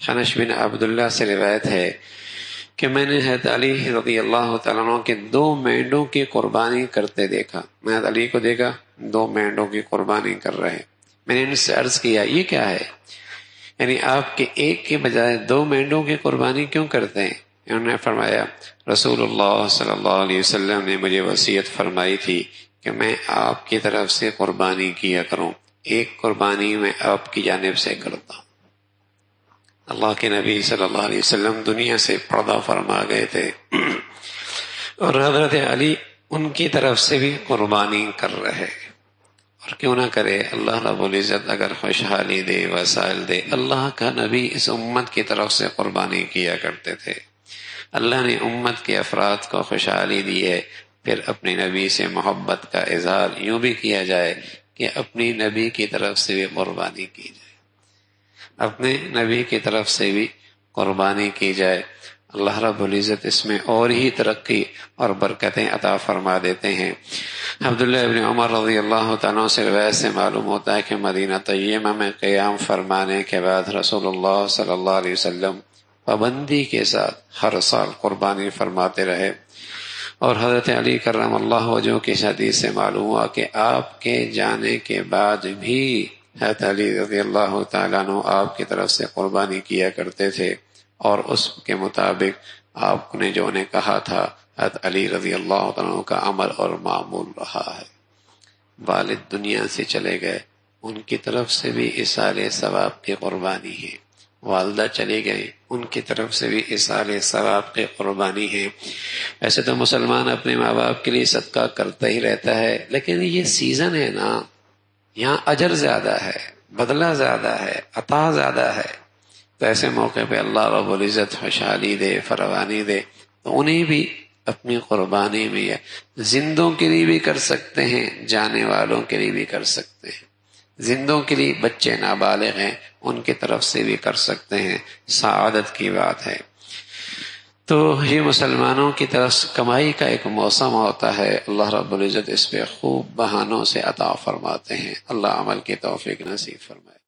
حنش بن عبداللہ سے روایت ہے کہ میں نے حضرت علی رضی اللہ تعالیٰ عنہ کے 2 مینڈوں کی قربانی کرتے دیکھا. میں حضرت علی کو دیکھا 2 مینڈوں کی قربانی کر رہے. میں نے ان سے عرض کیا یہ کیا ہے، یعنی آپ کے ایک کے بجائے 2 مینڈوں کی قربانی کیوں کرتے ہیں؟ انہوں نے فرمایا رسول اللہ صلی اللہ علیہ وسلم نے مجھے وصیت فرمائی تھی کہ میں آپ کی طرف سے قربانی کیا کروں، ایک قربانی میں آپ کی جانب سے کرتا ہوں. اللہ کے نبی صلی اللہ علیہ وسلم دنیا سے پردہ فرما گئے تھے اور حضرت علی ان کی طرف سے بھی قربانی کر رہے. اور کیوں نہ کرے، اللہ رب العزت اگر خوشحالی دے وسائل دے. اللہ کا نبی اس امت کی طرف سے قربانی کیا کرتے تھے. اللہ نے امت کے افراد کو خوشحالی دی ہے. پھر اپنے نبی سے محبت کا اظہار یوں بھی کیا جائے کہ اپنی نبی کی طرف سے بھی قربانی کی جائے، اپنے نبی کی طرف سے بھی قربانی کی جائے. اللہ رب العزت اس میں اور ہی ترقی اور برکتیں عطا فرما دیتے ہیں. عبداللہ ابن عمر رضی اللہ تعالیٰ سے روایت سے معلوم ہوتا ہے کہ مدینہ طیبہ میں قیام فرمانے کے بعد رسول اللہ صلی اللہ علیہ وسلم پابندی کے ساتھ ہر سال قربانی فرماتے رہے. اور حضرت علی کرم اللہ وجہہ کی حدیث سے معلوم ہوا کہ آپ کے جانے کے بعد بھی حضرت علی رضی اللہ تعالیٰ عنہ آپ کی طرف سے قربانی کیا کرتے تھے، اور اس کے مطابق آپ نے جو انہیں کہا تھا حضرت علی رضی اللہ عنہ کا عمل اور معمول رہا ہے. والد دنیا سے چلے گئے، ان کی طرف سے بھی ایصال ثواب کی قربانی ہے. والدہ چلی گئی، ان کی طرف سے بھی ایصال ثواب کی قربانی ہے. ایسے تو مسلمان اپنے ماں باپ کے لیے صدقہ کرتا ہی رہتا ہے، لیکن یہ سیزن ہے نا، یہاں اجر زیادہ ہے، بدلہ زیادہ ہے، عطا زیادہ ہے. تو ایسے موقع پہ اللہ رب العزت خوشحالی دے، فراوانی دے، تو انہیں بھی اپنی قربانی میں زندوں کے لیے بھی کر سکتے ہیں، جانے والوں کے لیے بھی کر سکتے ہیں. زندوں کے لیے بچے نابالغ ہیں، ان کی طرف سے بھی کر سکتے ہیں. سعادت کی بات ہے. تو یہ مسلمانوں کی طرف کمائی کا ایک موسم ہوتا ہے. اللہ رب العزت اس پہ خوب بہانوں سے عطا فرماتے ہیں. اللہ عمل کی توفیق نصیب فرمائے.